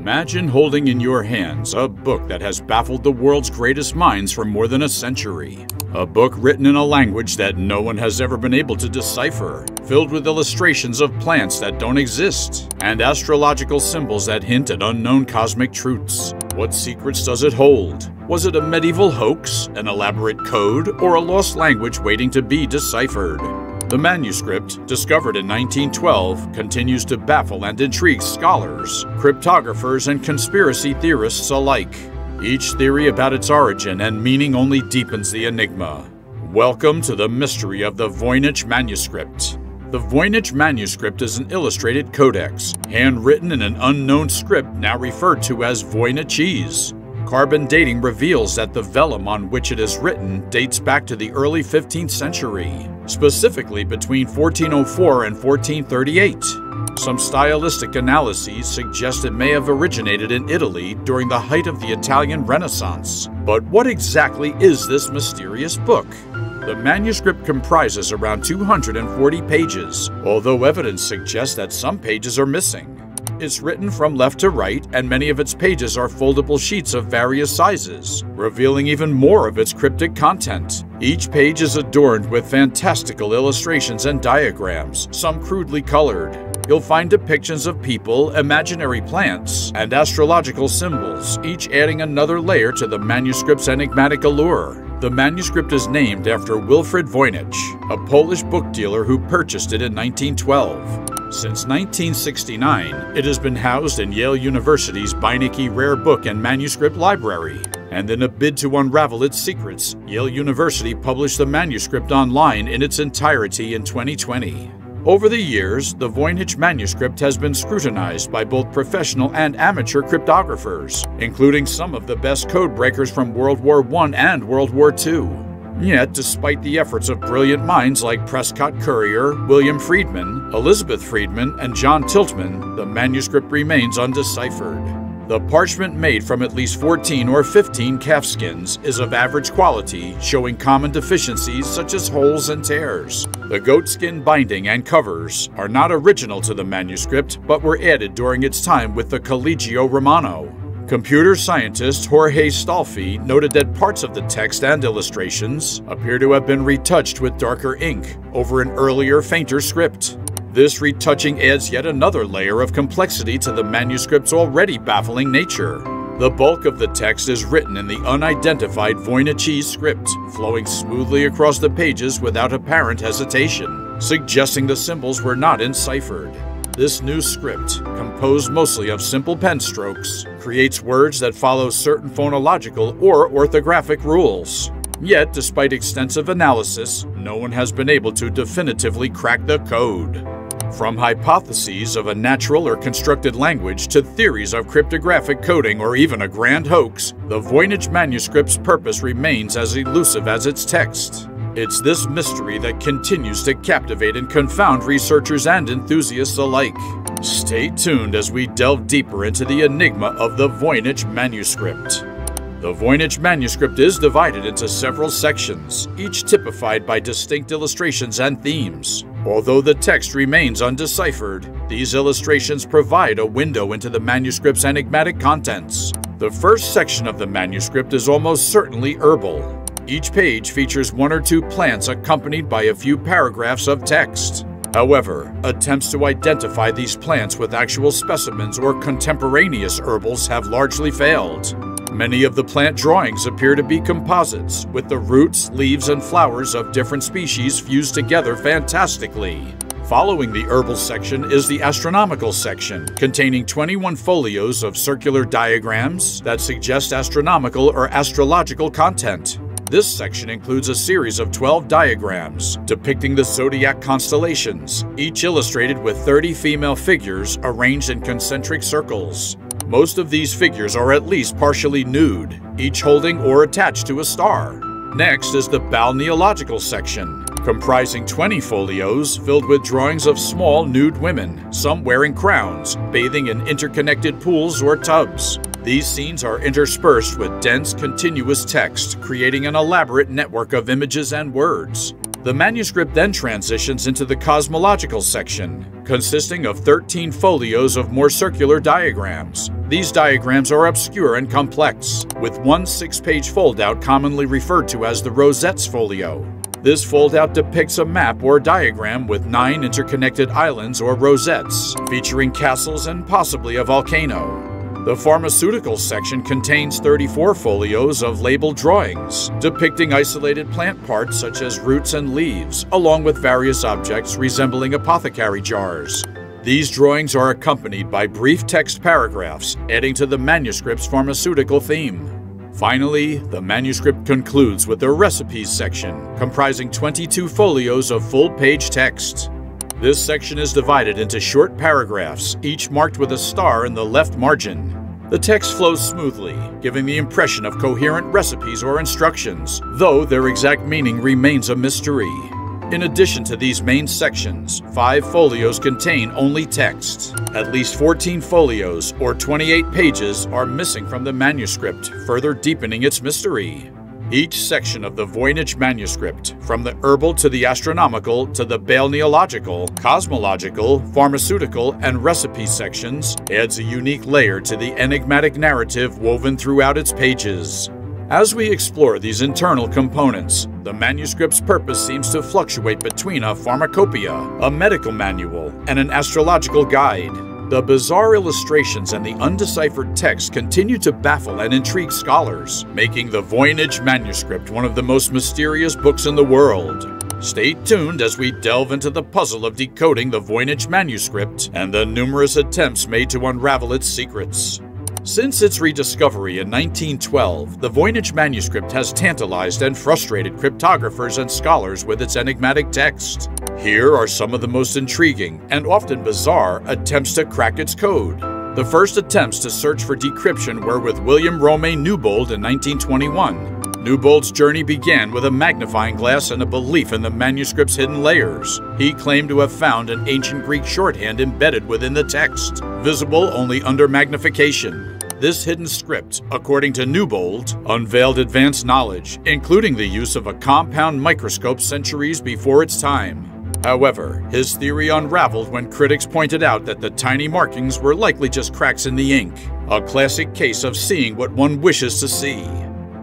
Imagine holding in your hands a book that has baffled the world's greatest minds for more than a century. A book written in a language that no one has ever been able to decipher, filled with illustrations of plants that don't exist, and astrological symbols that hint at unknown cosmic truths. What secrets does it hold? Was it a medieval hoax, an elaborate code, or a lost language waiting to be deciphered? The manuscript, discovered in 1912, continues to baffle and intrigue scholars, cryptographers, and conspiracy theorists alike. Each theory about its origin and meaning only deepens the enigma. Welcome to the mystery of the Voynich Manuscript. The Voynich Manuscript is an illustrated codex, handwritten in an unknown script now referred to as Voynichese. Carbon dating reveals that the vellum on which it is written dates back to the early 15th century, specifically between 1404 and 1438. Some stylistic analyses suggest it may have originated in Italy during the height of the Italian Renaissance. But what exactly is this mysterious book? The manuscript comprises around 240 pages, although evidence suggests that some pages are missing. It's written from left to right, and many of its pages are foldable sheets of various sizes, revealing even more of its cryptic content. Each page is adorned with fantastical illustrations and diagrams, some crudely colored. You'll find depictions of people, imaginary plants, and astrological symbols, each adding another layer to the manuscript's enigmatic allure. The manuscript is named after Wilfrid Voynich, a Polish book dealer who purchased it in 1912. Since 1969, it has been housed in Yale University's Beinecke Rare Book and Manuscript Library. And in a bid to unravel its secrets, Yale University published the manuscript online in its entirety in 2020. Over the years, the Voynich Manuscript has been scrutinized by both professional and amateur cryptographers, including some of the best code breakers from World War I and World War II. Yet, despite the efforts of brilliant minds like Prescott Currier, William Friedman, Elizabeth Friedman, and John Tiltman, the manuscript remains undeciphered. The parchment made from at least 14 or 15 calfskins is of average quality, showing common deficiencies such as holes and tears. The goatskin binding and covers are not original to the manuscript, but were added during its time with the Collegio Romano. Computer scientist Jorge Stolfi noted that parts of the text and illustrations appear to have been retouched with darker ink over an earlier, fainter script. This retouching adds yet another layer of complexity to the manuscript's already baffling nature. The bulk of the text is written in the unidentified Voynichese script, flowing smoothly across the pages without apparent hesitation, suggesting the symbols were not enciphered. This new script, composed mostly of simple pen strokes, creates words that follow certain phonological or orthographic rules. Yet, despite extensive analysis, no one has been able to definitively crack the code. From hypotheses of a natural or constructed language to theories of cryptographic coding or even a grand hoax, the Voynich manuscript's purpose remains as elusive as its text. It's this mystery that continues to captivate and confound researchers and enthusiasts alike. Stay tuned as we delve deeper into the enigma of the Voynich Manuscript. The Voynich Manuscript is divided into several sections, each typified by distinct illustrations and themes. Although the text remains undeciphered, these illustrations provide a window into the manuscript's enigmatic contents. The first section of the manuscript is almost certainly herbal. Each page features one or two plants accompanied by a few paragraphs of text. However, attempts to identify these plants with actual specimens or contemporaneous herbals have largely failed. Many of the plant drawings appear to be composites, with the roots, leaves, and flowers of different species fused together fantastically. Following the herbal section is the astronomical section, containing 21 folios of circular diagrams that suggest astronomical or astrological content. This section includes a series of 12 diagrams depicting the zodiac constellations, each illustrated with 30 female figures arranged in concentric circles. Most of these figures are at least partially nude, each holding or attached to a star. Next is the balneological section, comprising 20 folios filled with drawings of small nude women, some wearing crowns, bathing in interconnected pools or tubs. These scenes are interspersed with dense, continuous text, creating an elaborate network of images and words. The manuscript then transitions into the cosmological section, consisting of 13 folios of more circular diagrams. These diagrams are obscure and complex, with one 6-page foldout commonly referred to as the Rosette's folio. This foldout depicts a map or diagram with 9 interconnected islands or rosettes, featuring castles and possibly a volcano. The pharmaceutical section contains 34 folios of labeled drawings, depicting isolated plant parts such as roots and leaves, along with various objects resembling apothecary jars. These drawings are accompanied by brief text paragraphs, adding to the manuscript's pharmaceutical theme. Finally, the manuscript concludes with the recipes section, comprising 22 folios of full-page text. This section is divided into short paragraphs, each marked with a star in the left margin. The text flows smoothly, giving the impression of coherent recipes or instructions, though their exact meaning remains a mystery. In addition to these main sections, 5 folios contain only text. At least 14 folios, or 28 pages, are missing from the manuscript, further deepening its mystery. Each section of the Voynich Manuscript, from the herbal to the astronomical to the balneological, cosmological, pharmaceutical, and recipe sections, adds a unique layer to the enigmatic narrative woven throughout its pages. As we explore these internal components, the manuscript's purpose seems to fluctuate between a pharmacopoeia, a medical manual, and an astrological guide. The bizarre illustrations and the undeciphered text continue to baffle and intrigue scholars, making the Voynich Manuscript one of the most mysterious books in the world. Stay tuned as we delve into the puzzle of decoding the Voynich Manuscript and the numerous attempts made to unravel its secrets. Since its rediscovery in 1912, the Voynich Manuscript has tantalized and frustrated cryptographers and scholars with its enigmatic text. Here are some of the most intriguing and often bizarre attempts to crack its code. The first attempts to search for decryption were with William Romain Newbold in 1921. Newbold's journey began with a magnifying glass and a belief in the manuscript's hidden layers. He claimed to have found an ancient Greek shorthand embedded within the text, visible only under magnification. This hidden script, according to Newbold, unveiled advanced knowledge, including the use of a compound microscope centuries before its time. However, his theory unraveled when critics pointed out that the tiny markings were likely just cracks in the ink, a classic case of seeing what one wishes to see.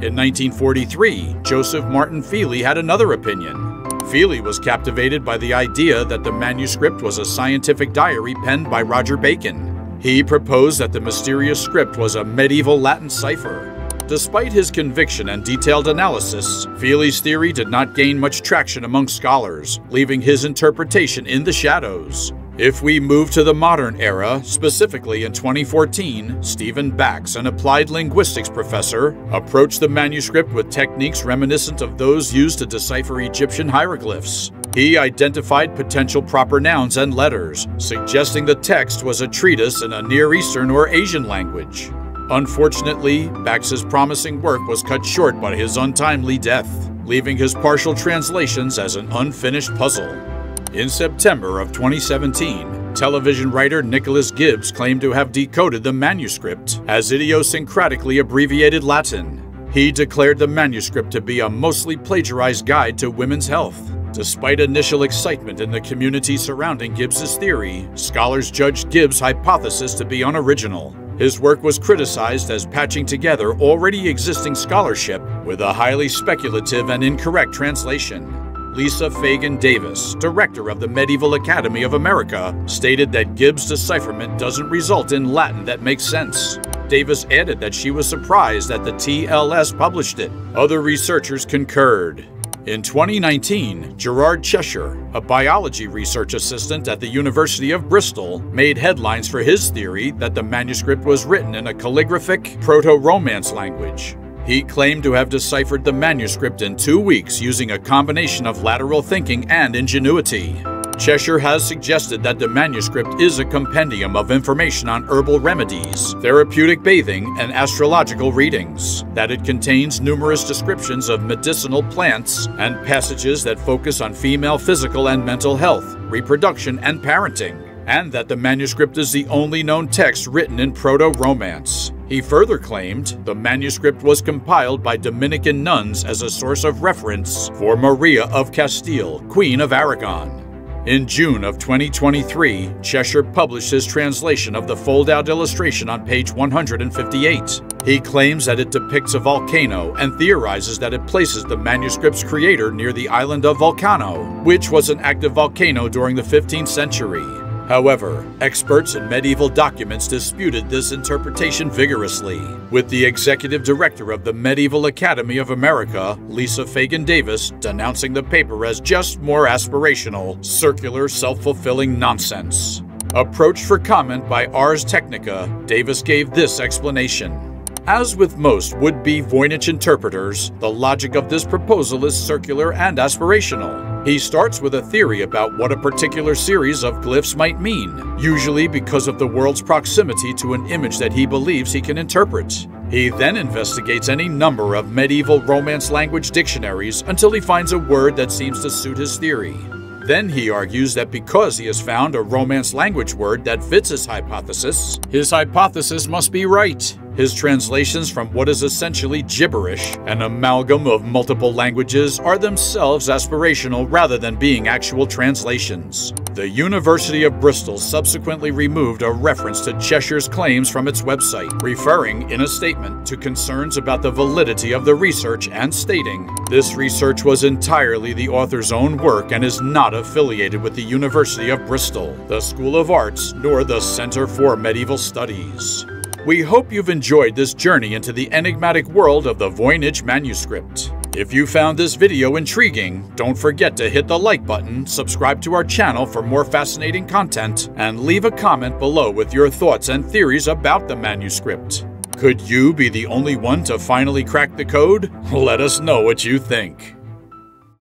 In 1943, Joseph Martin Feely had another opinion. Feely was captivated by the idea that the manuscript was a scientific diary penned by Roger Bacon. He proposed that the mysterious script was a medieval Latin cipher. Despite his conviction and detailed analysis, Feely's theory did not gain much traction among scholars, leaving his interpretation in the shadows. If we move to the modern era, specifically in 2014, Stephen Bax, an applied linguistics professor, approached the manuscript with techniques reminiscent of those used to decipher Egyptian hieroglyphs. He identified potential proper nouns and letters, suggesting the text was a treatise in a Near Eastern or Asian language. Unfortunately, Bax's promising work was cut short by his untimely death, leaving his partial translations as an unfinished puzzle. In September of 2017, television writer Nicholas Gibbs claimed to have decoded the manuscript as idiosyncratically abbreviated Latin. He declared the manuscript to be a mostly plagiarized guide to women's health. Despite initial excitement in the community surrounding Gibbs's theory, scholars judged Gibbs' hypothesis to be unoriginal. His work was criticized as patching together already existing scholarship with a highly speculative and incorrect translation. Lisa Fagan Davis, director of the Medieval Academy of America, stated that Gibbs' decipherment doesn't result in Latin that makes sense. Davis added that she was surprised that the TLS published it. Other researchers concurred. In 2019, Gerard Cheshire, a biology research assistant at the University of Bristol, made headlines for his theory that the manuscript was written in a calligraphic Proto-Romance language. He claimed to have deciphered the manuscript in 2 weeks using a combination of lateral thinking and ingenuity. Cheshire has suggested that the manuscript is a compendium of information on herbal remedies, therapeutic bathing, and astrological readings, that it contains numerous descriptions of medicinal plants, and passages that focus on female physical and mental health, reproduction, and parenting, and that the manuscript is the only known text written in Proto-Romance. He further claimed the manuscript was compiled by Dominican nuns as a source of reference for Maria of Castile, Queen of Aragon. In June of 2023, Cheshire published his translation of the fold-out illustration on page 158. He claims that it depicts a volcano and theorizes that it places the manuscript's creator near the island of Vulcano, which was an active volcano during the 15th century. However, experts in medieval documents disputed this interpretation vigorously, with the executive director of the Medieval Academy of America, Lisa Fagan Davis, denouncing the paper as just more aspirational, circular, self-fulfilling nonsense. Approached for comment by Ars Technica, Davis gave this explanation. As with most would-be Voynich interpreters, the logic of this proposal is circular and aspirational. He starts with a theory about what a particular series of glyphs might mean, usually because of the world's proximity to an image that he believes he can interpret. He then investigates any number of medieval Romance language dictionaries until he finds a word that seems to suit his theory. Then he argues that because he has found a Romance language word that fits his hypothesis must be right. His translations from what is essentially gibberish, an amalgam of multiple languages, are themselves aspirational rather than being actual translations. The University of Bristol subsequently removed a reference to Cheshire's claims from its website, referring in a statement to concerns about the validity of the research and stating, "This research was entirely the author's own work and is not affiliated with the University of Bristol, the School of Arts, nor the Center for Medieval Studies." We hope you've enjoyed this journey into the enigmatic world of the Voynich Manuscript. If you found this video intriguing, don't forget to hit the like button, subscribe to our channel for more fascinating content, and leave a comment below with your thoughts and theories about the manuscript. Could you be the only one to finally crack the code? Let us know what you think.